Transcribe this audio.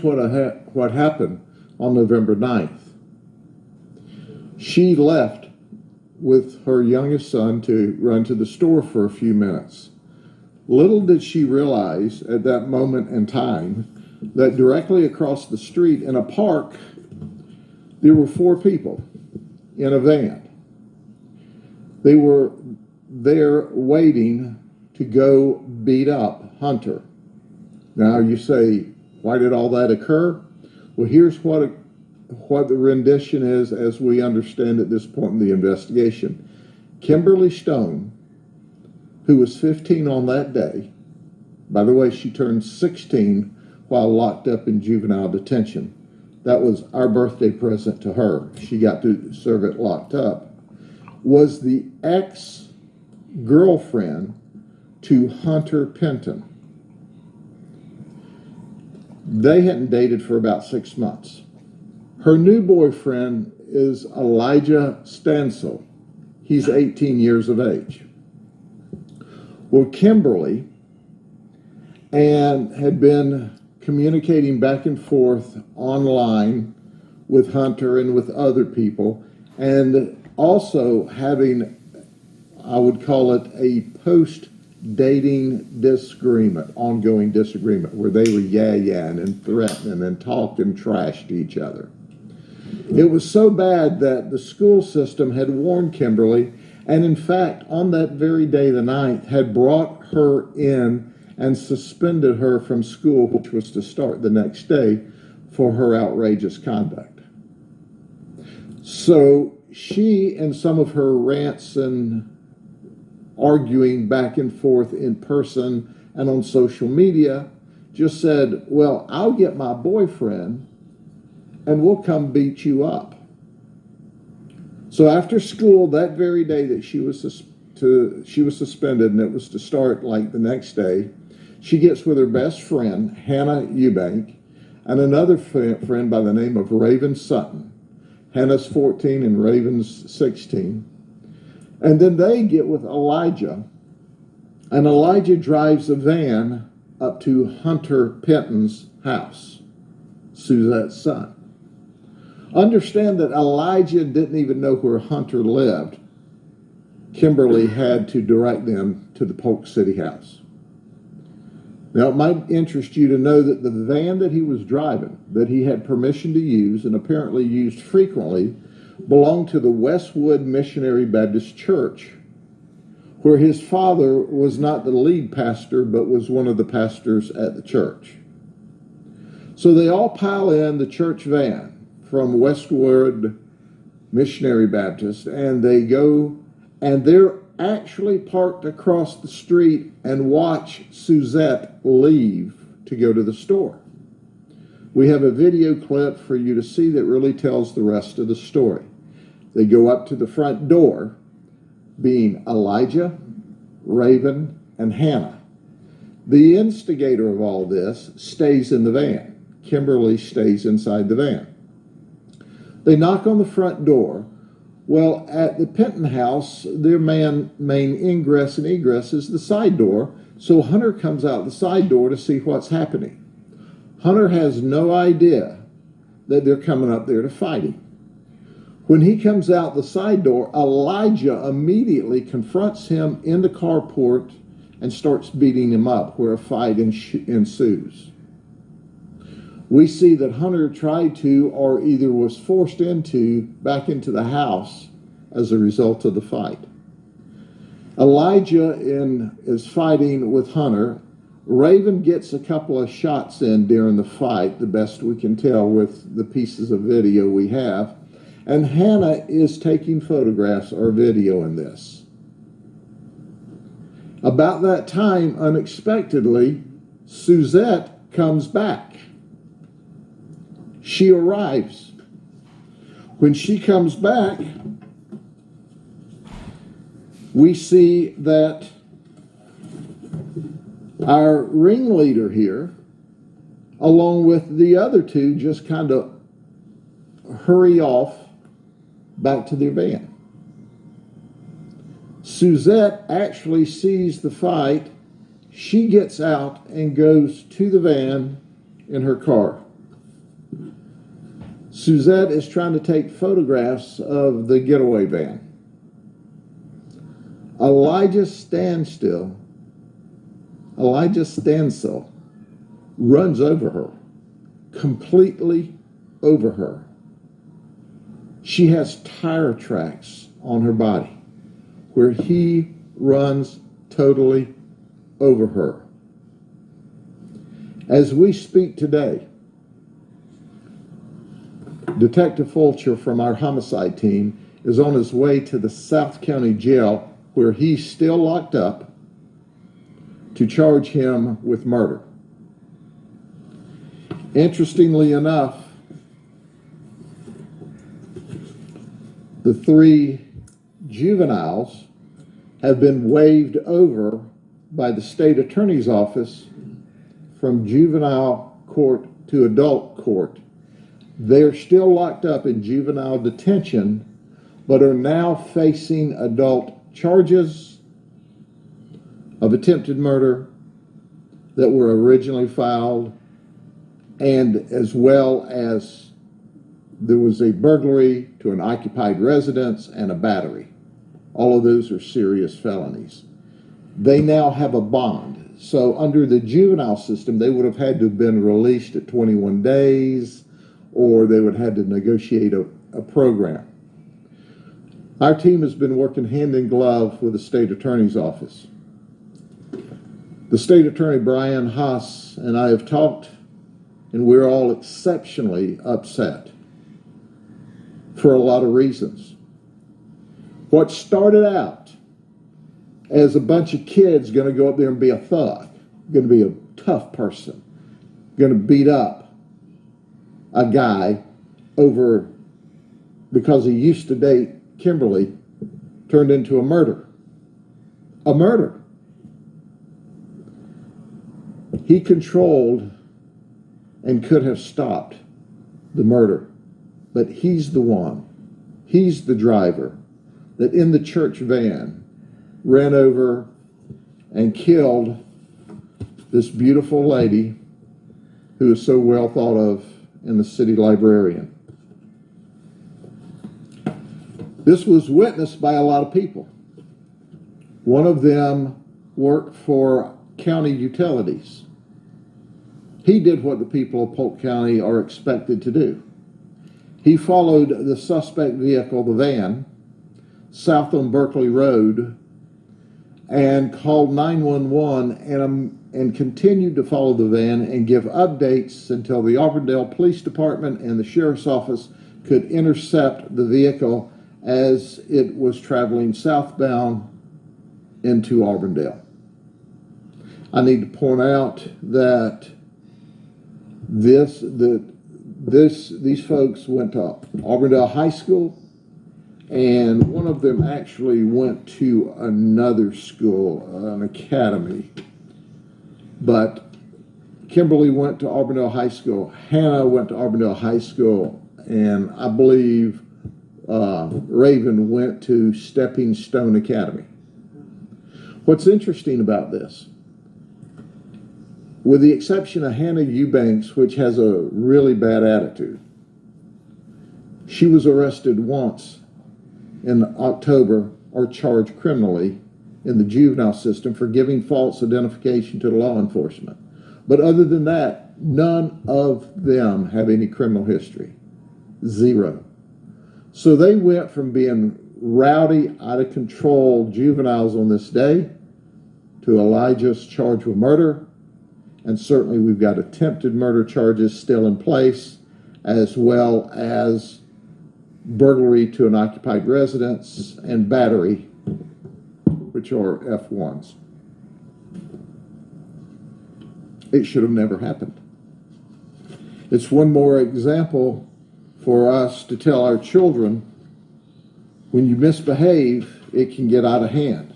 What happened on November 9th. She left with her youngest son to run to the store for a few minutes. Little did she realize at that moment in time that directly across the street in a park, there were 4 people in a van. They were there waiting to go beat up Hunter. Now you say, why did all that occur? Well, here's what the rendition is as we understand at this point in the investigation. Kimberly Stone, who was 15 on that day, by the way, she turned 16 while locked up in juvenile detention. That was our birthday present to her. She got to serve it locked up. Was the ex-girlfriend to Hunter Penton. They hadn't dated for about 6 months. Her new boyfriend is Elijah Stansel. He's 18 years of age. Well, Kimberly had been communicating back and forth online with Hunter and with other people, and also having, I would call it, a post-dating disagreement, ongoing disagreement, where they were yah-yahing and threatening and talking trash to each other. It was so bad that the school system had warned Kimberly, and in fact, on that very day, the 9th, had brought her in and suspended her from school, which was to start the next day, for her outrageous conduct. So she, and some of her rants and arguing back and forth in person and on social media, just said, well, I'll get my boyfriend and we'll come beat you up. So after school, that very day that she was suspended, and it was to start like the next day, she gets with her best friend, Hannah Eubank, and another friend by the name of Raven Sutton. Hannah's 14 and Raven's 16. And then they get with Elijah, and Elijah drives a van up to Hunter Penton's house, Suzette's son. Understand that Elijah didn't even know where Hunter lived. Kimberly had to direct them to the Polk City house. Now, it might interest you to know that the van that he was driving, that he had permission to use and apparently used frequently, belonged to the Westwood Missionary Baptist Church, where his father was not the lead pastor, but was one of the pastors at the church. So they all pile in the church van from Westwood Missionary Baptist, and they go, and they're actually parked across the street and watch Suzette leave to go to the store. We have a video clip for you to see that really tells the rest of the story. They go up to the front door, being Elijah, Raven, and Hannah. The instigator of all this stays in the van. Kimberly stays inside the van. They knock on the front door. Well, at the Penton house, their main ingress and egress is the side door, so Hunter comes out the side door to see what's happening. Hunter has no idea that they're coming up there to fight him. When he comes out the side door, Elijah immediately confronts him in the carport and starts beating him up, where a fight ensues. We see that Hunter tried to, or either was forced back into the house as a result of the fight. Elijah is fighting with Hunter. Raven gets a couple of shots in during the fight, the best we can tell with the pieces of video we have. And Hannah is taking photographs or video in this. About that time, unexpectedly, Suzette comes back. She arrives. When she comes back, we see that our ringleader here, along with the other two, just kind of hurry off back to their van. Suzette actually sees the fight. She gets out and goes to the van in her car. Suzette is trying to take photographs of the getaway van. Elijah Standstill runs over her, completely over her. She has tire tracks on her body where he runs totally over her. As we speak today, Detective Fulcher from our homicide team is on his way to the South County Jail where he's still locked up to charge him with murder. Interestingly enough, the 3 juveniles have been waived over by the state attorney's office from juvenile court to adult court. They're still locked up in juvenile detention, but are now facing adult charges of attempted murder that were originally filed, and as well as there was a burglary to an occupied residence and a battery. All of those are serious felonies. They now have a bond. So under the juvenile system, they would have had to have been released at 21 days, or they would have had to negotiate a program. Our team has been working hand in glove with the state attorney's office. The state attorney, Brian Haas, and I have talked, and we're all exceptionally upset for a lot of reasons. What started out as a bunch of kids going to go up there and be a thug, going to be a tough person, going to beat up a guy over because he used to date Kimberly, turned into a murder. A murder. He controlled and could have stopped the murder, but he's the one, he's the driver that in the church van ran over and killed this beautiful lady who is so well thought of in the city librarian. This was witnessed by a lot of people. One of them worked for county utilities. He did what the people of Polk County are expected to do. He followed the suspect vehicle, the van, south on Berkeley Road and called 911 and continued to follow the van and give updates until the Auburndale Police Department and the Sheriff's Office could intercept the vehicle as it was traveling southbound into Auburndale. I need to point out that these folks went to Auburndale High School, and one of them actually went to another school, an academy. But Kimberly went to Auburndale High School, Hannah went to Auburndale High School, and I believe Raven went to Stepping Stone Academy. What's interesting about this, with the exception of Hannah Eubanks, which has a really bad attitude, she was arrested once in October or charged criminally in the juvenile system for giving false identification to the law enforcement. But other than that, none of them have any criminal history. Zero. So they went from being rowdy, out of control juveniles on this day to Elijah's charged with murder. And certainly we've got attempted murder charges still in place, as well as burglary to an occupied residence and battery, which are F1s. It should have never happened. It's one more example for us to tell our children, when you misbehave, it can get out of hand.